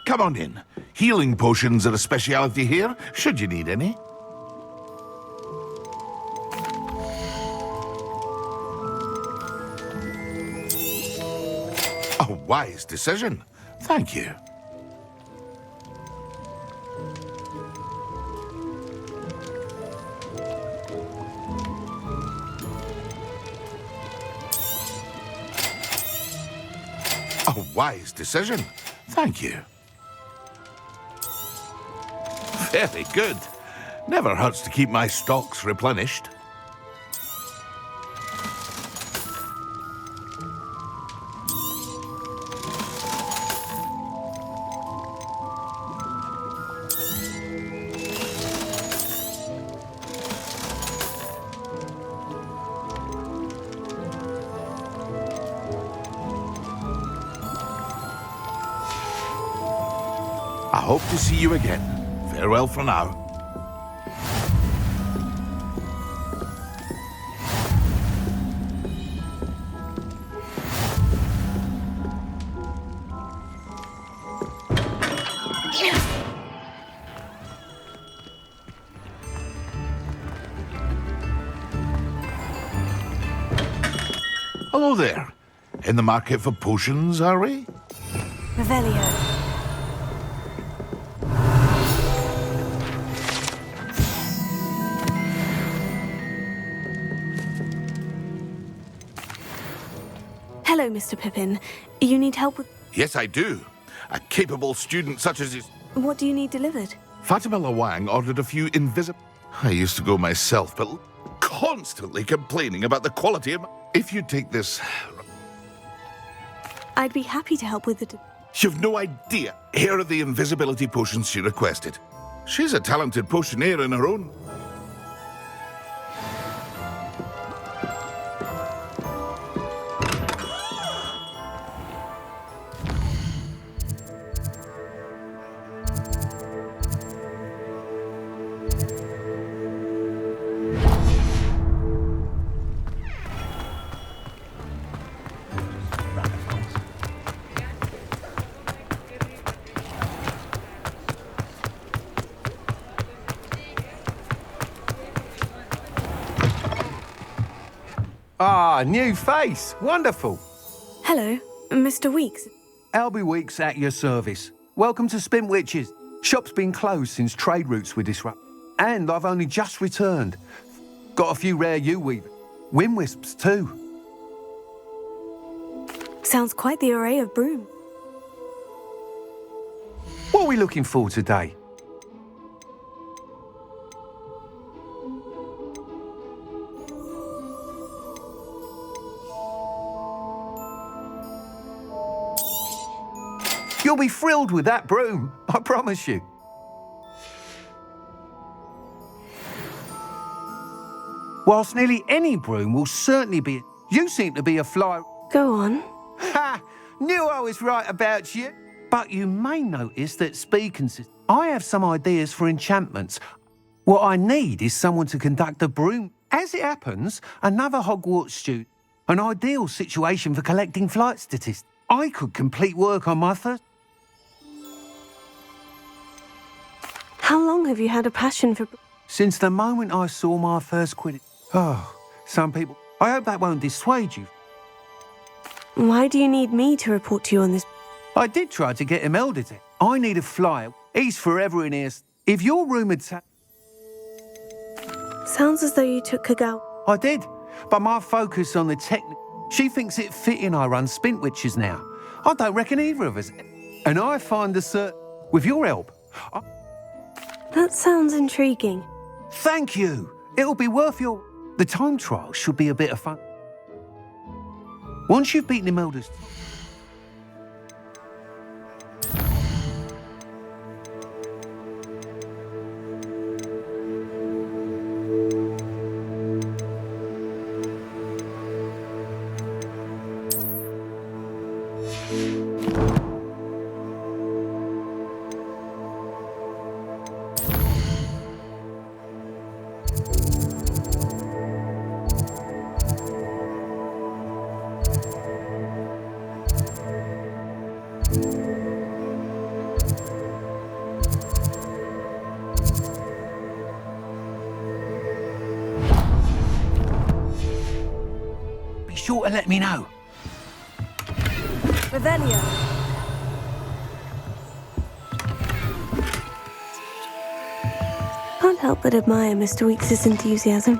Come on in. Healing potions are a speciality here, should you need any. A wise decision. Thank you. A wise decision. Thank you. Very good. Never hurts to keep my stocks replenished. I hope to see you again. Farewell for now. Hello there. In the market for potions, are we? Revelio. Hello, Mr. Pippin. You need help with... Yes, I do. A capable student such as is... What do you need delivered? Fatima Lawang ordered a few invisible... I used to go myself, but constantly complaining about the quality of... If you take this... I'd be happy to help with the... You've no idea. Here are the invisibility potions she requested. She's a talented potioneer in her own... Ah, new face. Wonderful. Hello, Mr. Weeks. Albie Weeks at your service. Welcome to Spintwitches. Shop's been closed since trade routes were disrupted. And I've only just returned. Got a few rare U-weavers. Windwisps too. Sounds quite the array of broom. What are we looking for today? You'll be thrilled with that broom, I promise you. Whilst nearly any broom will certainly be... You seem to be a fly... Go on. Ha! Knew I was right about you. But you may notice that speed consists... I have some ideas for enchantments. What I need is someone to conduct a broom. As it happens, another Hogwarts student. An ideal situation for collecting flight statistics. I could complete work on my first... How long have you had a passion for... Since the moment I saw my first Quidditch. Oh, some people... I hope that won't dissuade you. Why do you need me to report to you on this? I did try to get him elded it. I need a flyer. He's forever in here. If your room had... Sounds as though you took Kagao. I did, but my focus on the technique... She thinks it fitting I run Spintwitches now. I don't reckon either of us. And I find the cert... With your help... That sounds intriguing. Thank you. It'll be worth your... The time trial should be a bit of fun. Once you've beaten him eldest... sure to let me know. Revelio. Can't help but admire Mr. Weeks' enthusiasm.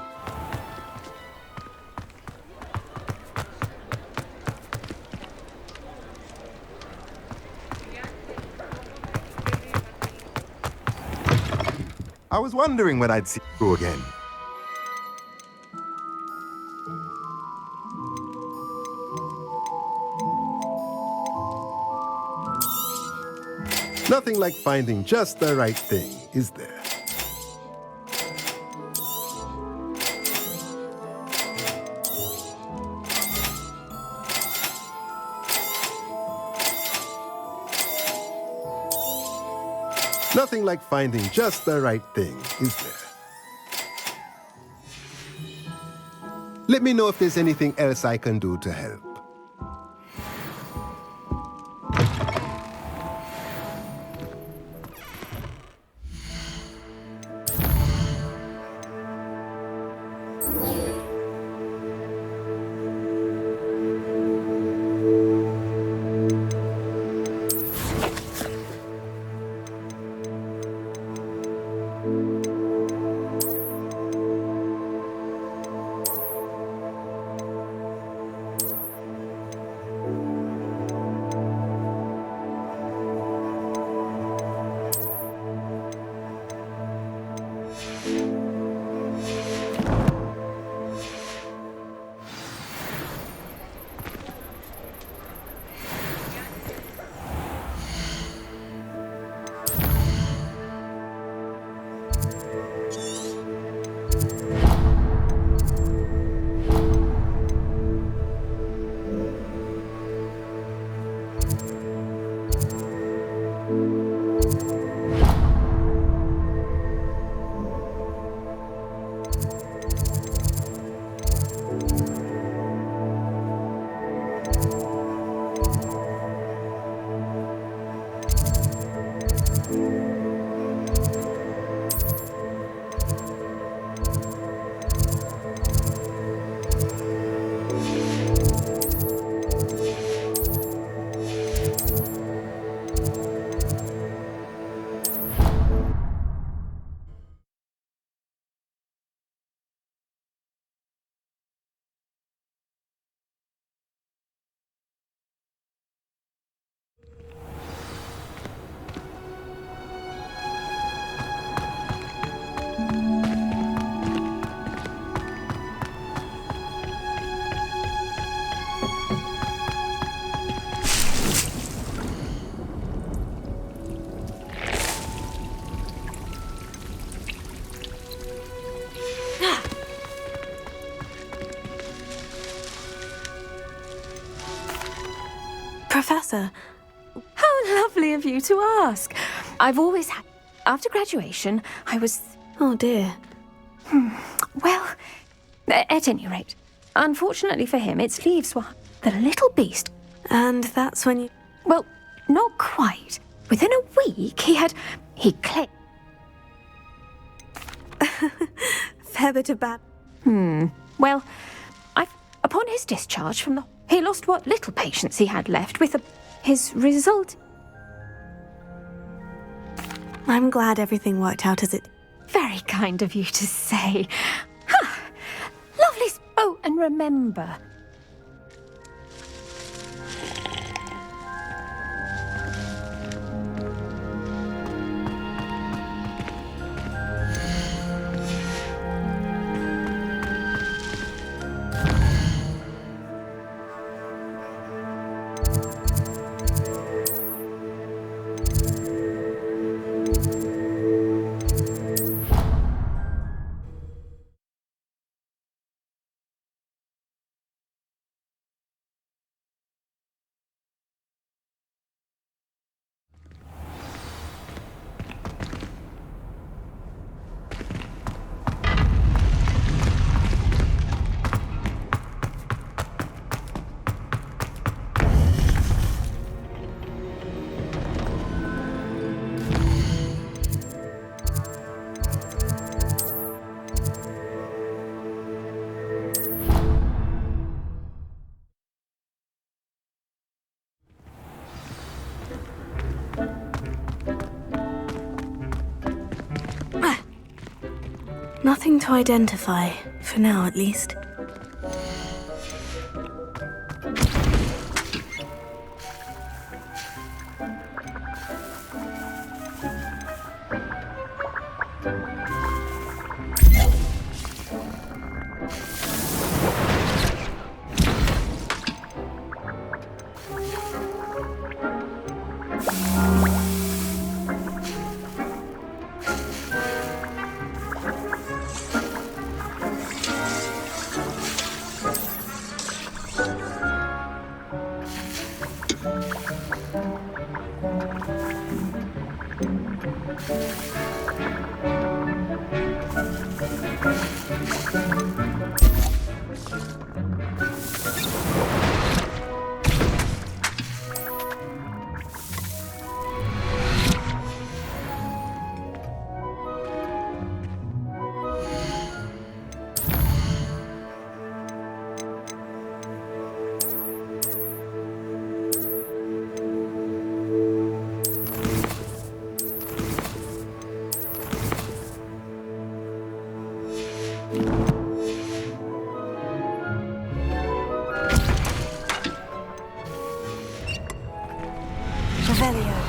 I was wondering when I'd see you again. Nothing like finding just the right thing, is there? Nothing like finding just the right thing, is there? Let me know if there's anything else I can do to help. Professor, How lovely of you to ask. I've always had. After graduation, I was. oh dear. Well, at any rate, unfortunately for him, its leaves were. The little beast. And that's when you... Well, not quite. Within a week, he claimed. Fair bit of bad... Well, upon his discharge from the. He lost what little patience he had left with his result. I'm glad everything worked out as it... Very kind of you to say. Lovely. Oh, and remember, Nothing to identify, for now at least. Revelio.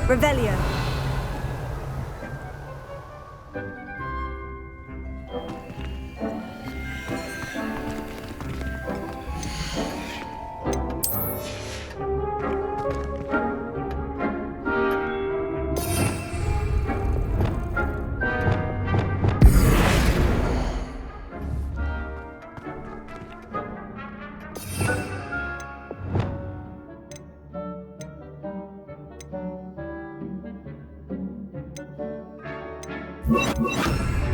Revelio.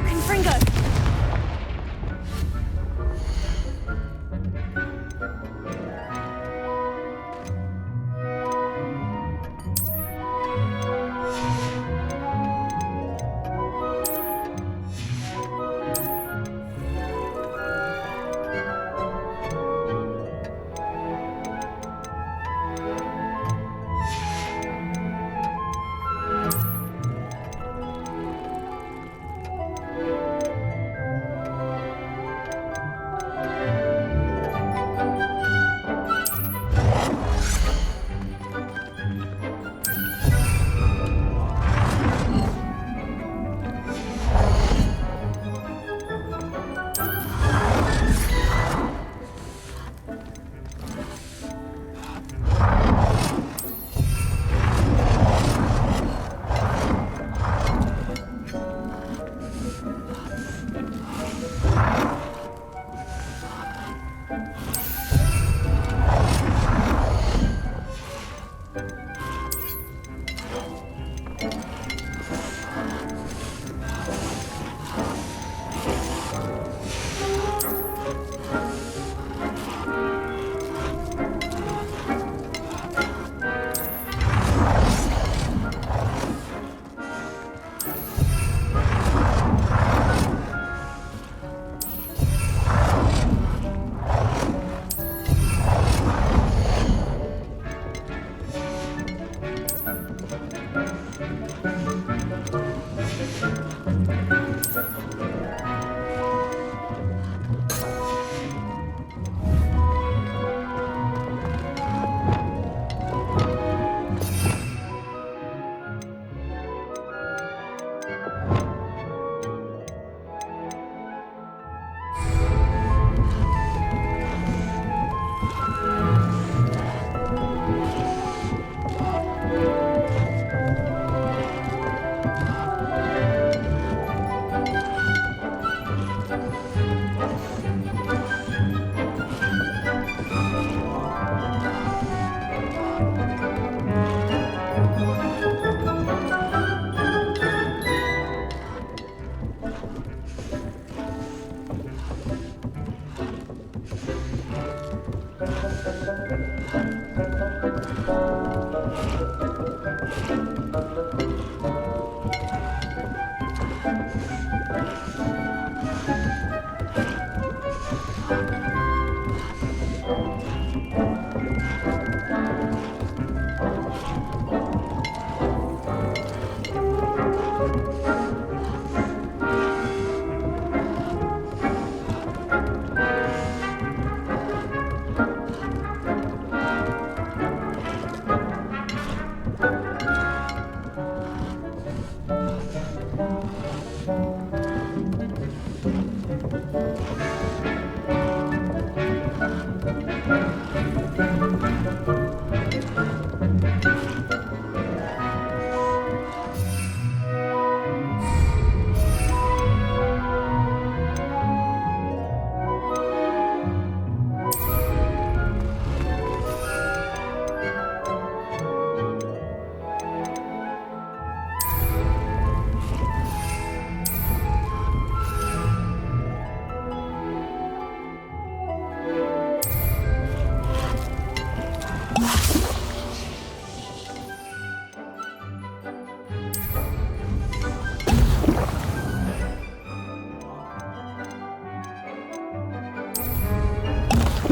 Confringo!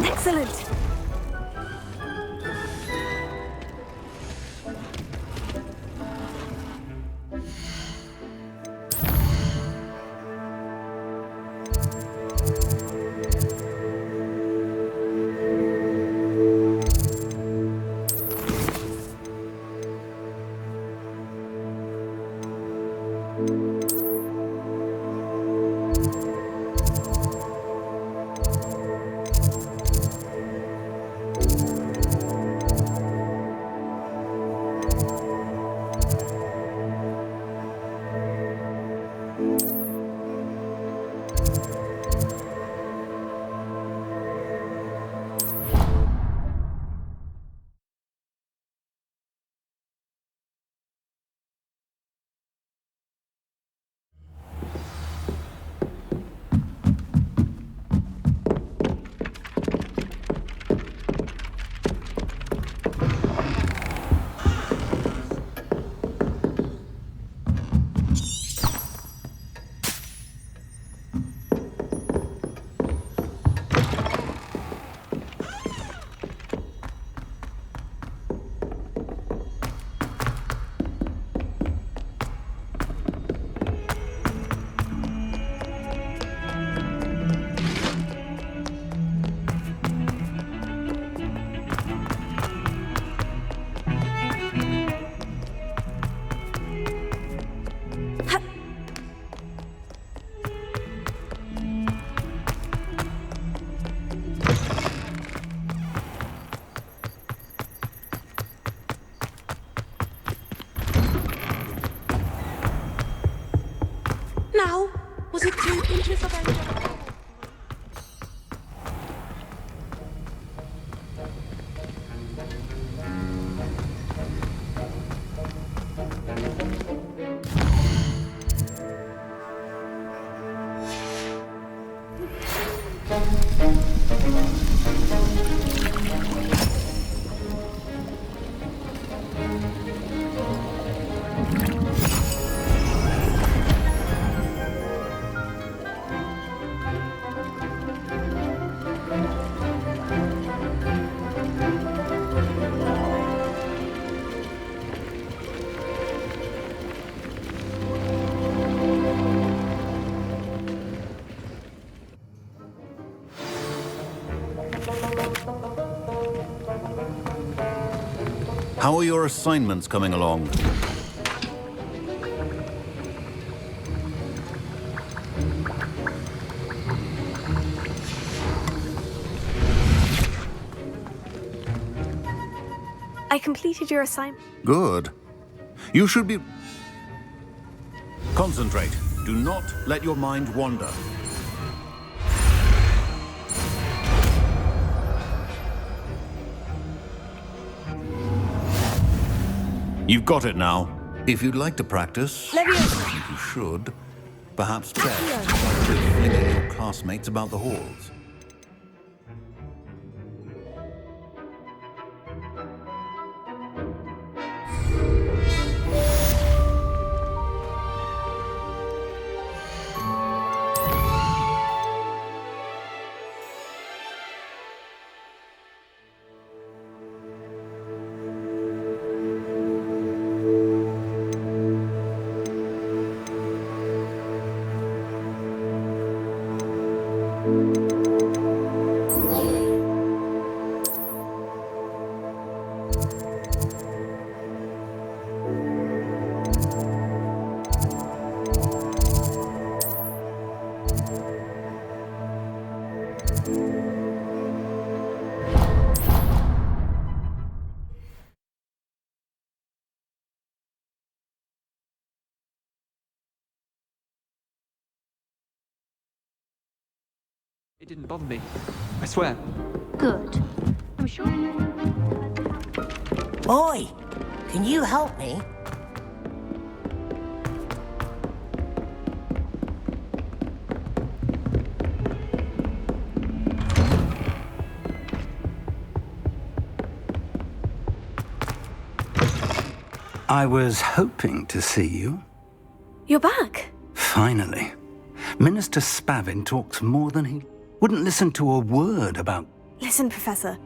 Excellent! Now, was it 2 inches of anger? How are your assignments coming along? I completed your assignment. Good. You should be... Concentrate. Do not let your mind wander. You've got it now. If you'd like to practice, I think you should. Perhaps best with flinging your classmates about the halls. It didn't bother me. I swear. Good. I'm sure. Boy, can you help me? I was hoping to see you. You're back. Finally. Minister Spavin talks more than he... wouldn't listen to a word about... Listen, Professor.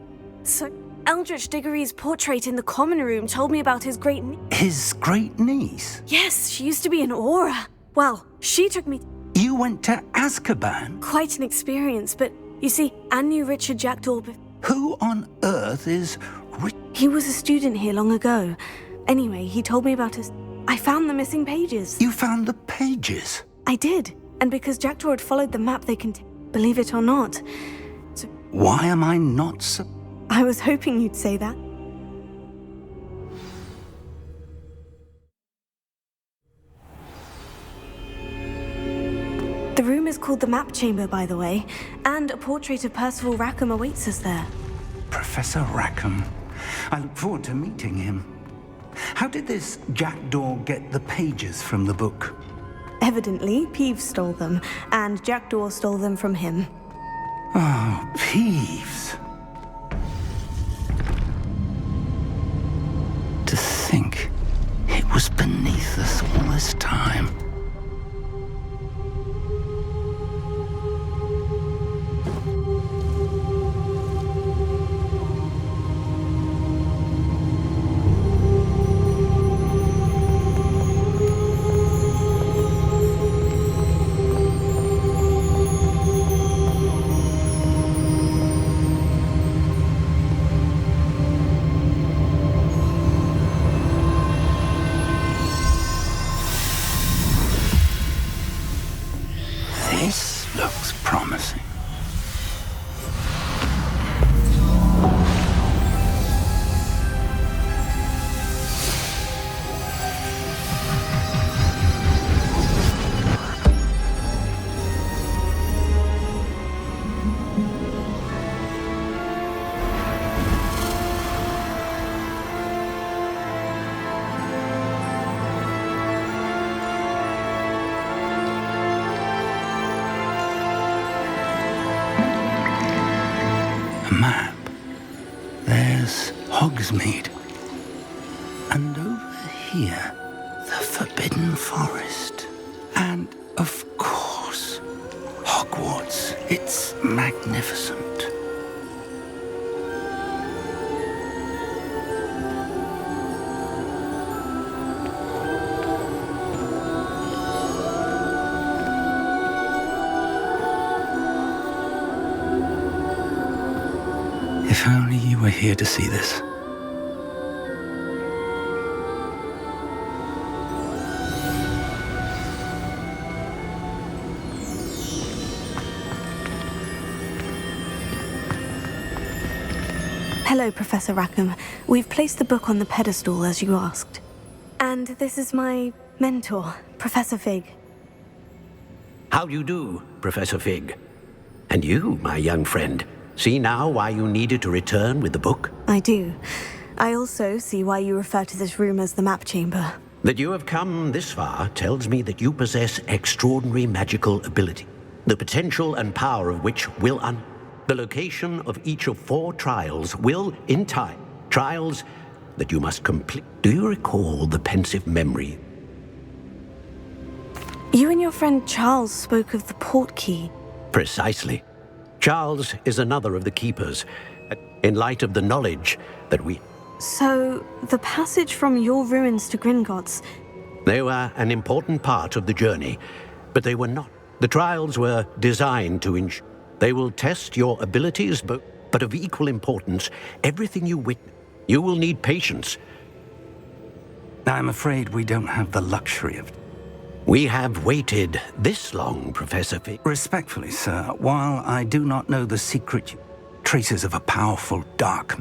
So, Eldritch Diggory's portrait in the common room told me about his great niece. His great niece? Yes, she used to be an Aura. Well, she took me... You went to Azkaban? Quite an experience, but you see, Anne knew Richard Jackdaw. Who on earth is... He was a student here long ago. Anyway, he told me about his... I found the missing pages. You found the pages? I did. And because Jackdaw had followed the map they contained, believe it or not. So... Why am I not so... I was hoping you'd say that. The room is called the Map Chamber, by the way, and a portrait of Percival Rackham awaits us there. Professor Rackham. I look forward to meeting him. How did this Jackdaw get the pages from the book? Evidently, Peeves stole them, and Jackdaw stole them from him. Oh, Peeves. To think it was beneath us all this time. This looks promising. Map. There's Hogsmeade. And over here, the Forbidden Forest. And, of course, Hogwarts. It's magnificent. If only you were here to see this. Hello, Professor Rackham. We've placed the book on the pedestal, as you asked. And this is my mentor, Professor Fig. How do you do, Professor Fig? And you, my young friend, see now why you needed to return with the book? I do. I also see why you refer to this room as the Map Chamber. That you have come this far tells me that you possess extraordinary magical ability, the potential and power of which will the location of each of 4 trials will, in time, trials that you must complete. Do you recall the pensive memory? You and your friend Charles spoke of the port key. Precisely. Charles is another of the keepers, in light of the knowledge that we... So, the passage from your ruins to Gringotts... They were an important part of the journey, but they were not. The trials were designed to ensure... They will test your abilities, but of equal importance, everything you witness. You will need patience. I'm afraid we don't have the luxury of... We have waited this long, Professor Fig. Respectfully, sir, while I do not know the secret traces of a powerful dark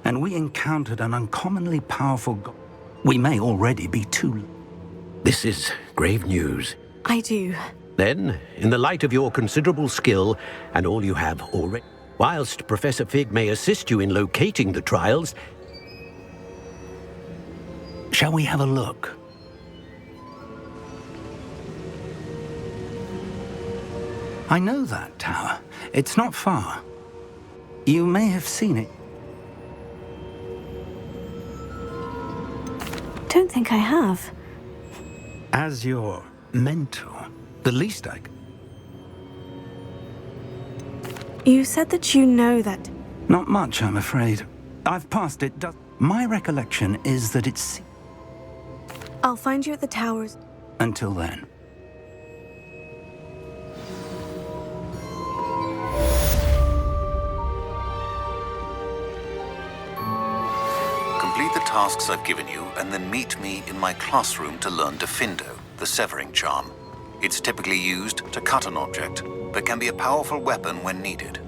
and we encountered an uncommonly powerful god, we may already be too late. This is grave news. I do. Then, in the light of your considerable skill and all you have already, whilst Professor Fig may assist you in locating the trials, shall we have a look? I know that tower. It's not far. You may have seen it. Don't think I have. As your mentor, the least I could... You said that you know that... Not much, I'm afraid. I've passed it. My recollection is that it's... I'll find you at the towers. Until then. Complete the tasks I've given you, and then meet me in my classroom to learn Defindo, the severing charm. It's typically used to cut an object, but can be a powerful weapon when needed.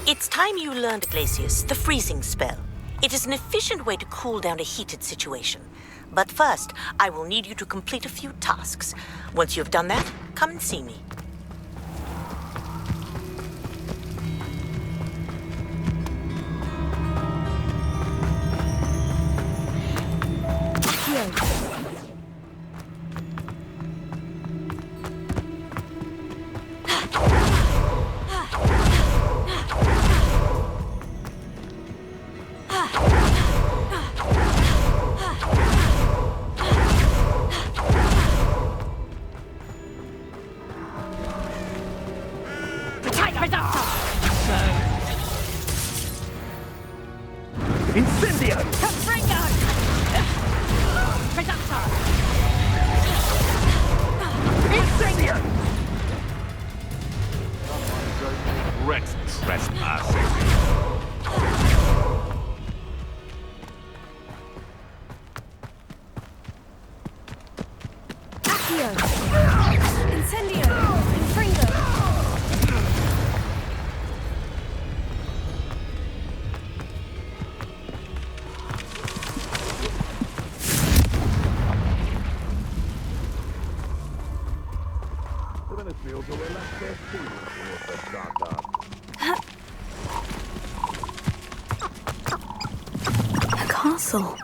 It's time you learned, Glacius, the freezing spell. It is an efficient way to cool down a heated situation. But first, I will need you to complete a few tasks. Once you have done that, come and see me. Incendio! Confringo! Reductor! Incendio! Rex trespassing. Accio! Incendio! Confringo! The castle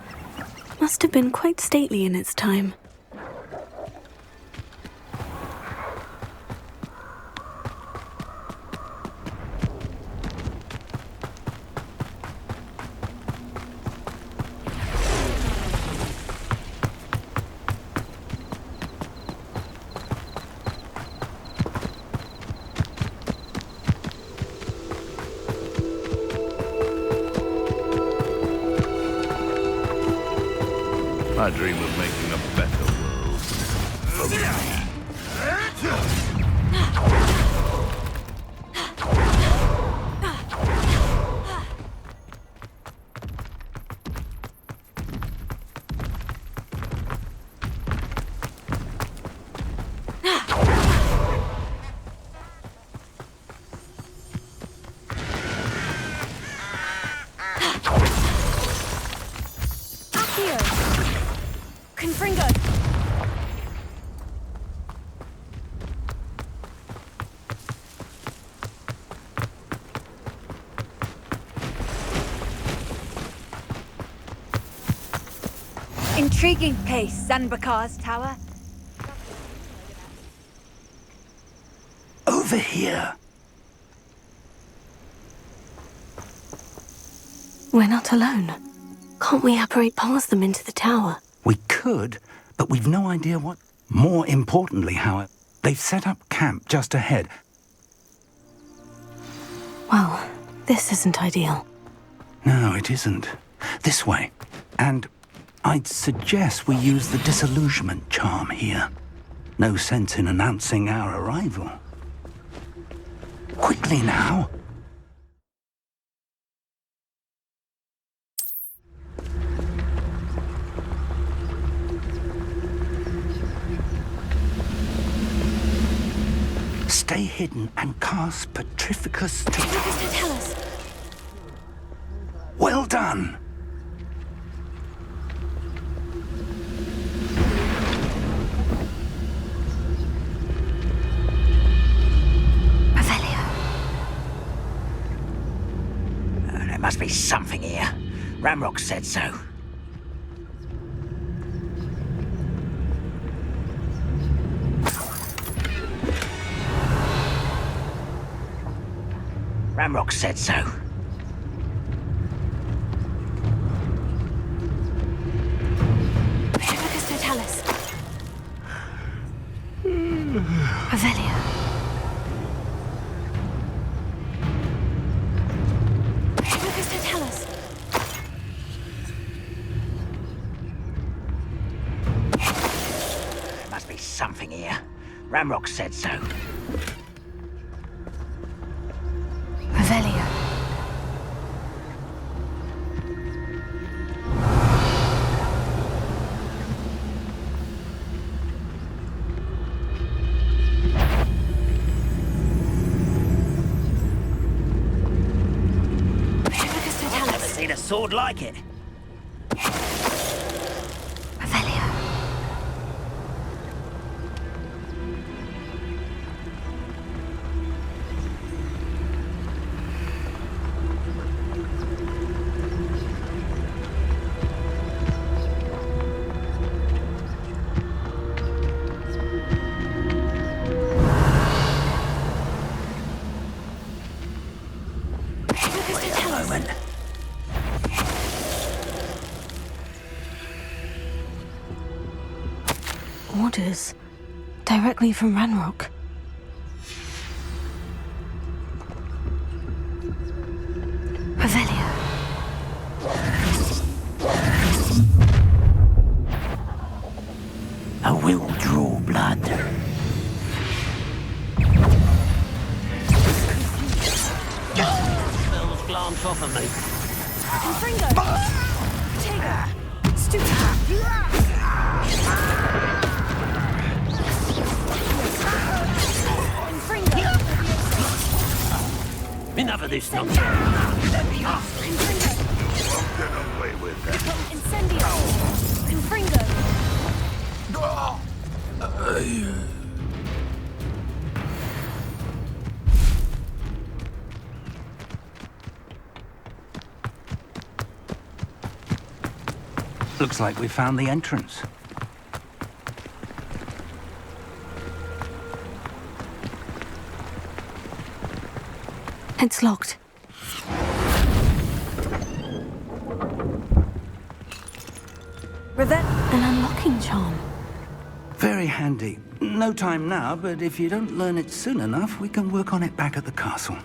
must have been quite stately in its time. I dream of making a better world for me. Confringo! Intriguing case, Sanbakar's tower. Over here. We're not alone. Can't we apparate past them into the tower? We could, but we've no idea what. More importantly, however, they've set up camp just ahead. Well, this isn't ideal. No, it isn't. This way. And I'd suggest we use the disillusionment charm here. No sense in announcing our arrival. Quickly now. Stay hidden and cast Petrificus to... Tell us. Well done. There must be something here. Ramrock said so. Ramrock said so. Petrificus Totalis. Revelio. Petrificus Totalis. There must be something here. Ramrock said so. Revelio. I've never seen a sword like it. Revelio. Wait a moment. Orders. Directly from Ranrock. Revelio. I will draw blood. Spells glance off of me. Confringo! Tega! Enough of this nonsense. Won't get away with that. Incendio! Confringo! Looks like we found the entrance. It's locked. An unlocking charm. Very handy. No time now, but if you don't learn it soon enough, we can work on it back at the castle.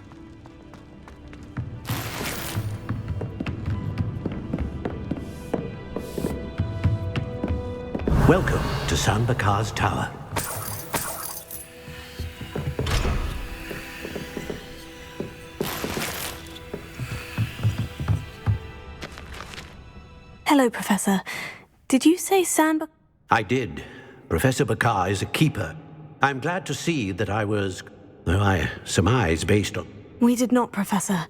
Welcome to Sanbakar's Tower. Hello, Professor. Did you say Sandbak? I did. Professor Bakar is a keeper. I'm glad to see that I was, though I surmise based on... We did not, Professor.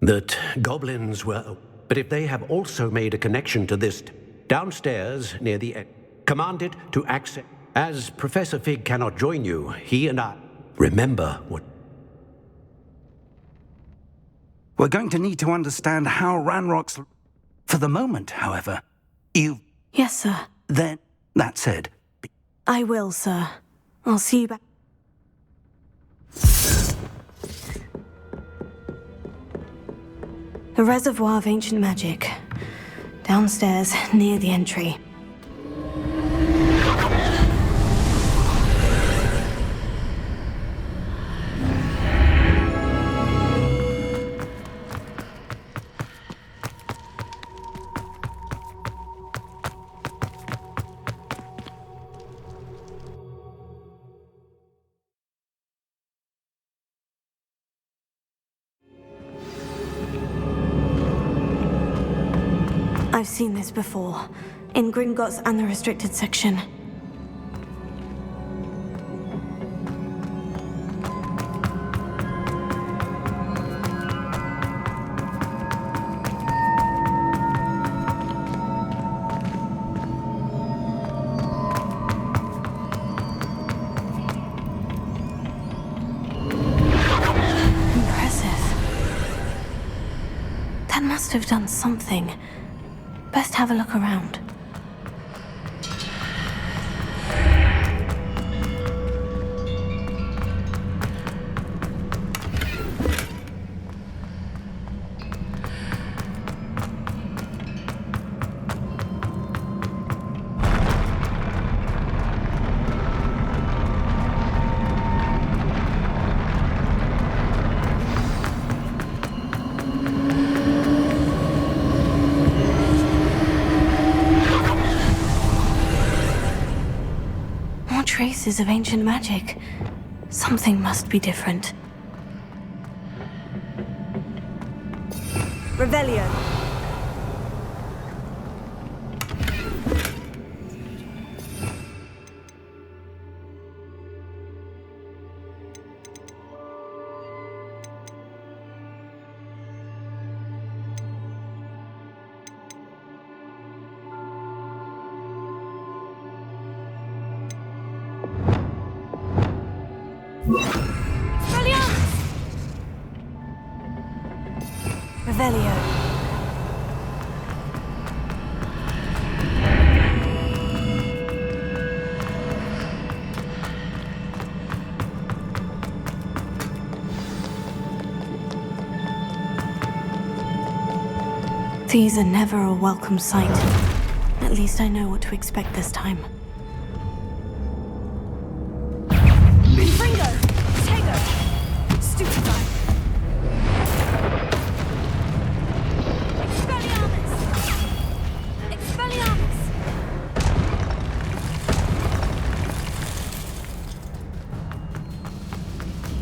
That goblins were... But if they have also made a connection to this downstairs near the end, command it to access... As Professor Fig cannot join you, he and I... Remember what... We're going to need to understand how Ranrock's... For the moment, however, Yes, sir. Then, that said, I will, sir. I'll see you back. A reservoir of ancient magic. Downstairs, near the entry. I've seen this before, in Gringotts and the restricted section. Impressive. That must have done something. Best have a look around. Traces of ancient magic. Something must be different. Revelio. Revelio. These are never a welcome sight. At least I know what to expect this time. Fringo! Tego! Stupefy!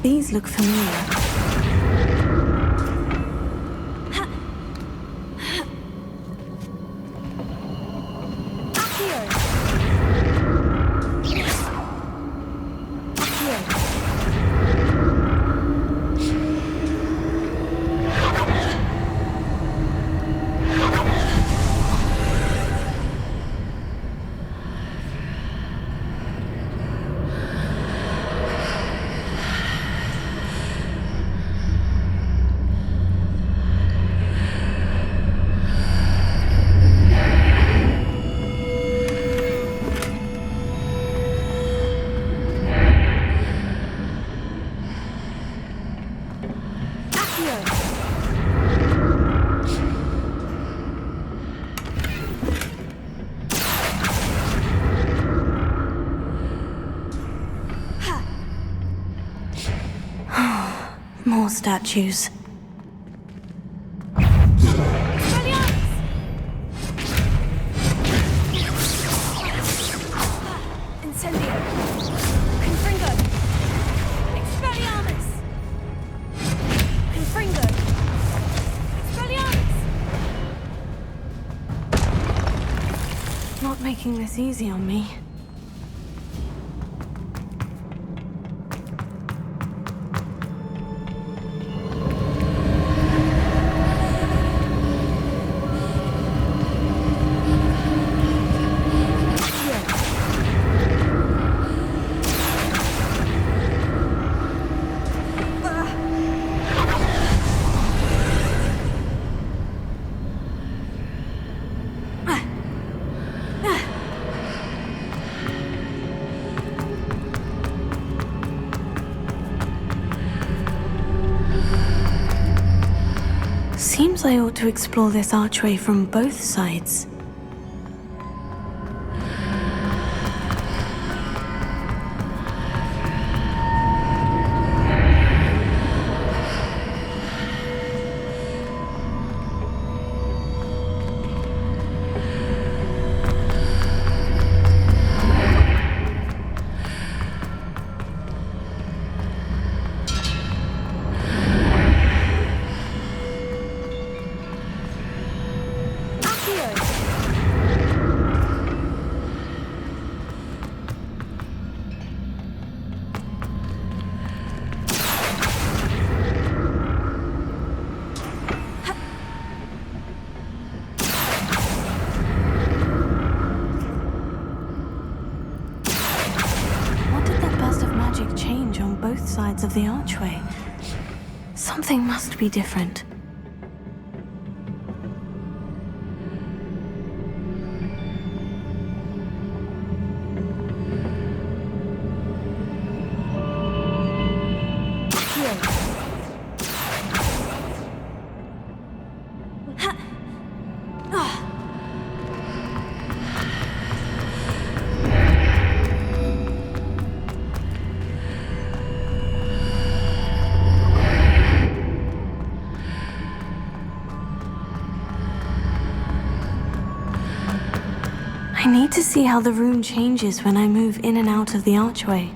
These look familiar. More statues. Incendio! Confringo! Expelliarmus! Confringo! Expelliarmus! Not making this easy on me. Perhaps I ought to explore this archway from both sides. Change on both sides of the archway. Something must be different. I need to see how the room changes when I move in and out of the archway.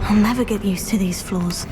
I'll never get used to these floors.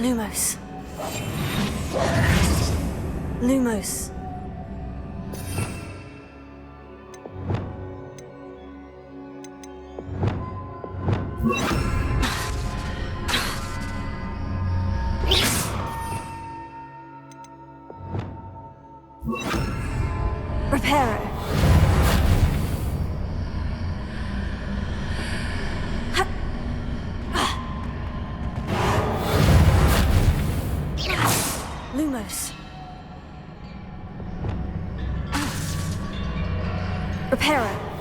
Lumos. Lumos. Reparo. Lumos. Reparo.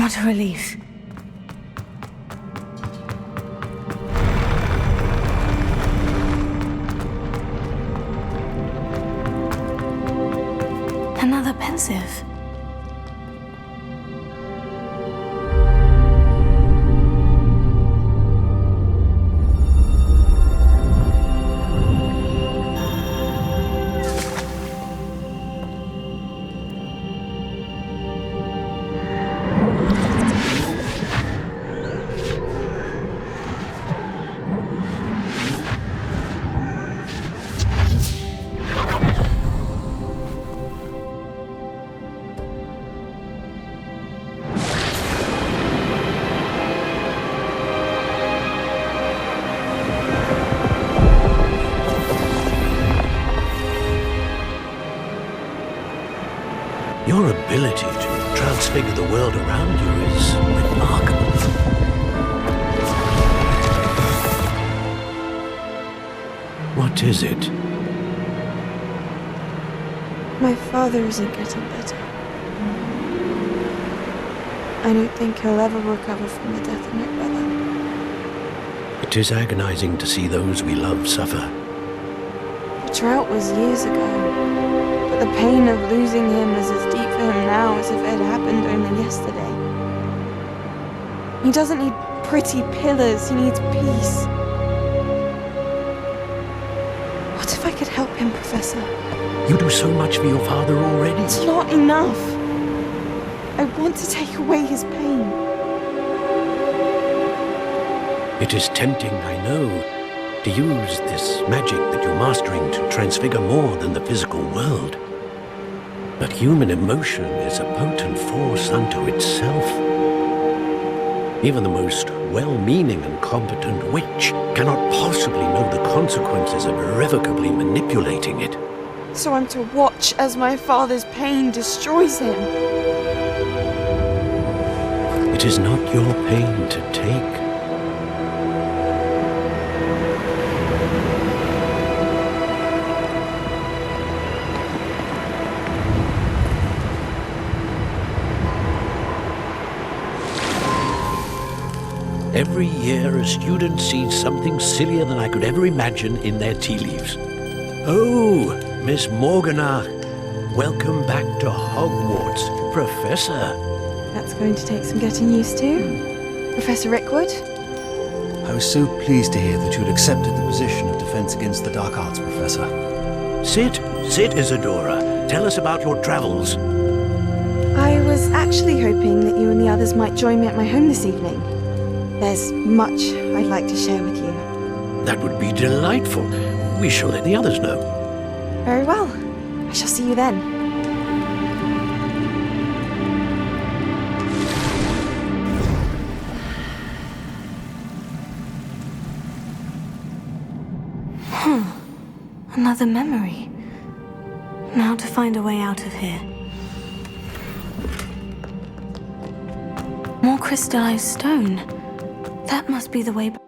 What a relief. Another pensive. ability to transfigure the world around you is remarkable. What is it? My father isn't getting better. I don't think he'll ever recover from the death of my brother. It is agonizing to see those we love suffer. The drought was years ago, but the pain of losing him is as deep for him now as if it had happened only yesterday. He doesn't need pretty pillars, he needs peace. What if I could help him, Professor? You do so much for your father already. It's not enough. I want to take away his pain. It is tempting, I know, to use this magic that you're mastering to transfigure more than the physical world. But human emotion is a potent force unto itself. Even the most well-meaning and competent witch cannot possibly know the consequences of irrevocably manipulating it. So I'm to watch as my father's pain destroys him. It is not your pain to take. Every year, a student sees something sillier than I could ever imagine in their tea leaves. Oh, Miss Morganach, welcome back to Hogwarts, Professor. That's going to take some getting used to. Professor Rickwood? I was so pleased to hear that you had accepted the position of Defense Against the Dark Arts, Professor. Sit, Isadora. Tell us about your travels. I was actually hoping that you and the others might join me at my home this evening. There's much I'd like to share with you. That would be delightful. We shall let the others know. Very well. I shall see you then. Another memory. Now to find a way out of here. More crystallized stone. That must be the way back.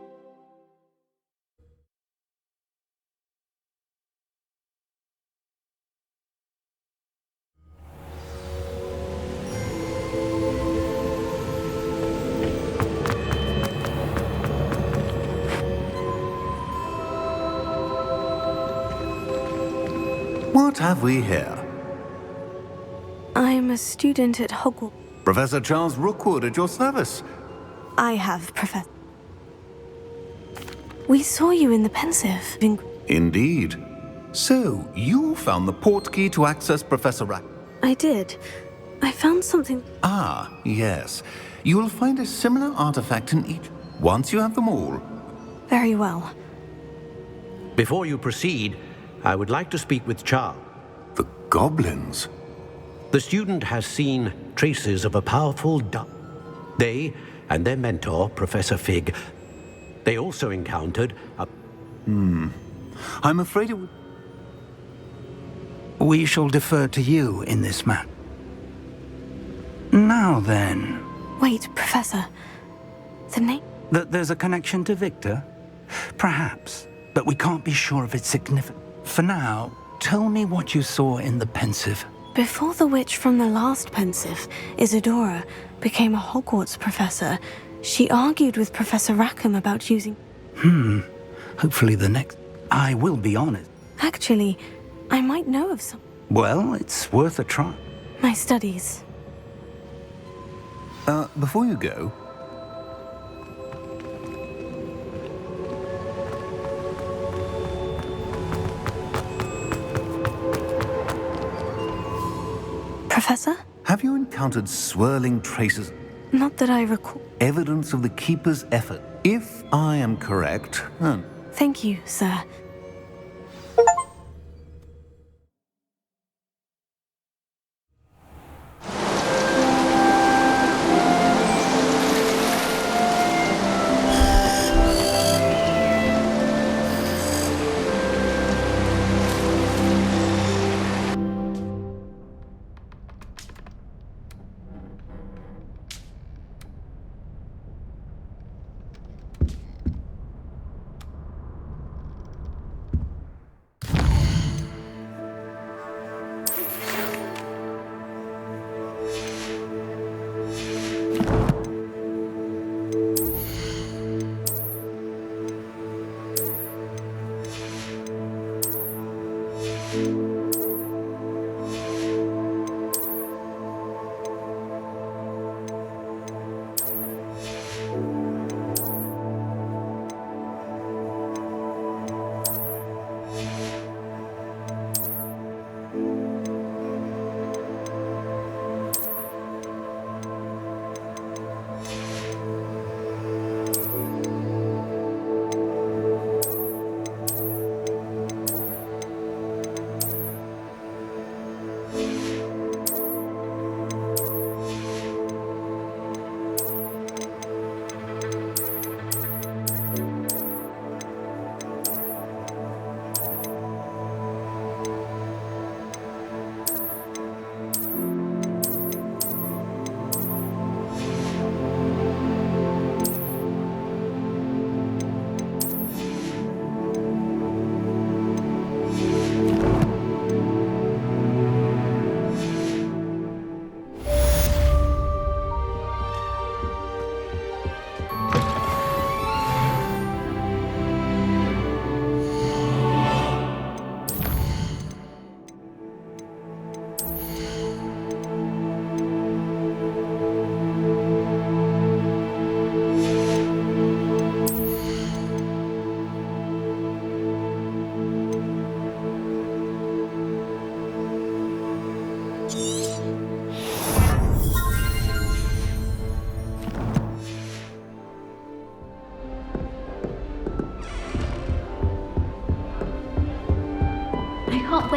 What have we here? I'm a student at Hogwarts. Professor Charles Rookwood at your service. I have, Professor. We saw you in the Pensive. Indeed. So, you found the portkey to access Professor Rack. I did. I found something. Ah, yes. You will find a similar artifact in each, once you have them all. Very well. Before you proceed, I would like to speak with Charles. The goblins? The student has seen traces of a powerful dark. They and their mentor, Professor Fig, they also encountered a... I'm afraid it would... We shall defer to you in this matter. Now then... Wait, Professor. The name... There's a connection to Victor? Perhaps, but we can't be sure if it's significant. For now, tell me what you saw in the Pensive. Before the witch from the last Pensive, Isadora, became a Hogwarts professor, she argued with Professor Rackham about using... Hopefully the next... I will be honest. Actually, I might know of some... Well, it's worth a try. My studies. Before you go... Professor? Have you encountered swirling traces? Not that I recall. Evidence of the Keeper's effort. If I am correct... Thank you, sir.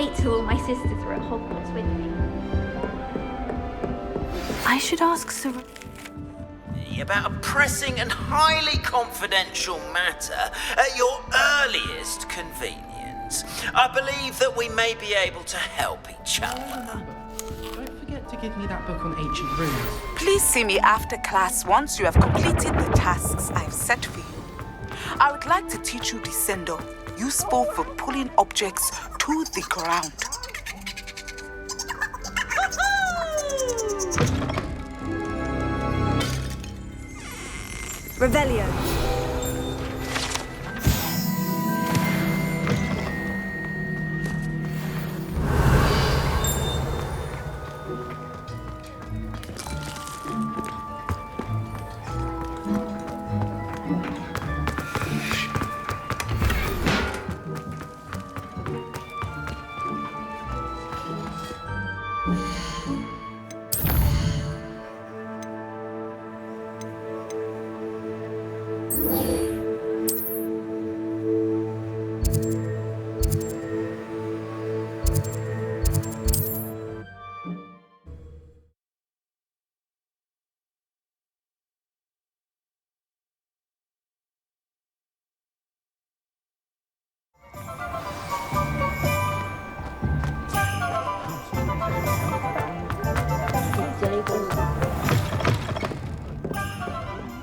wait till all my sisters are at Hogwarts with me. I should ask Sir... About a pressing and highly confidential matter at your earliest convenience. I believe that we may be able to help each other. Don't forget to give me that book on ancient runes. Please see me after class once you have completed the tasks I've set for you. I would like to teach you Descendo, useful for pulling objects to the ground. Revelio.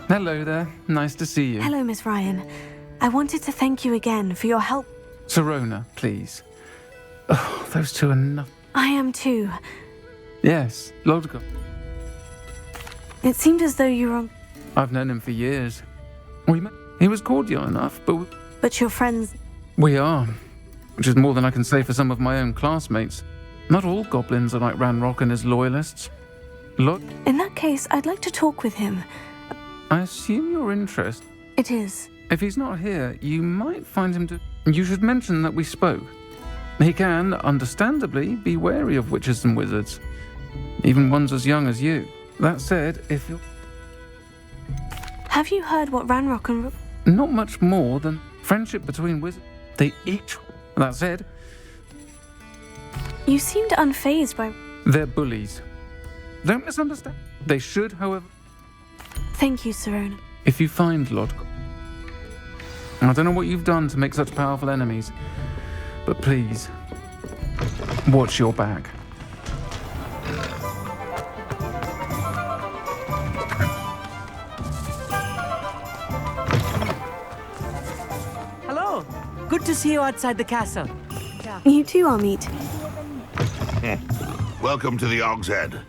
Hello there. Nice to see you. Hello, Miss Ryan. I wanted to thank you again for your help. Sirona, please. Oh, those two are nothing. I am too. Yes, Lodgok. It seemed as though you were on... I've known him for years. He was cordial enough, but... But your friends... We are. Which is more than I can say for some of my own classmates. Not all goblins are like Ranrock and his loyalists. Look... In that case, I'd like to talk with him. I assume your interest... It is. If he's not here, you might find him to... You should mention that we spoke. He can, understandably, be wary of witches and wizards. Even ones as young as you. That said, if you're... Have you heard what Ranrock and... Not much more than friendship between wizards. They each... That said... You seemed unfazed by... They're bullies. Don't misunderstand. They should, however... Thank you, Sirona. If you find Lodgok... I don't know what you've done to make such powerful enemies, but please, watch your back. Hello. Good to see you outside the castle. You too, Amit. Welcome to the Og's Head.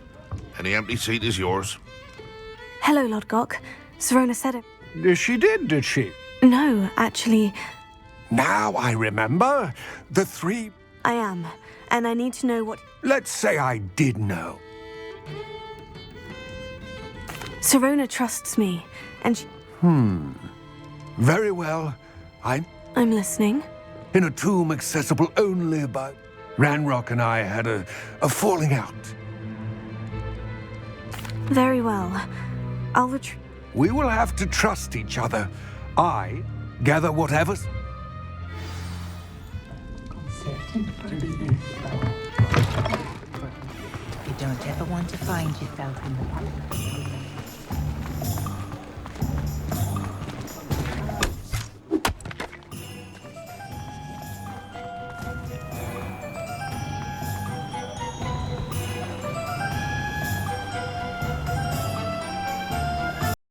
Any empty seat is yours. Hello, Lodgok. Sirona said it. She did she? No, actually... Now I remember. The three... I am, and I need to know what... Let's say I did know. Sirona trusts me, and she... Very well. I'm listening. in a tomb accessible only by... Ranrock and I had a falling out. Very well. I'll retreat. We will have to trust each other. I gather whatever's... You don't ever want to find yourself in the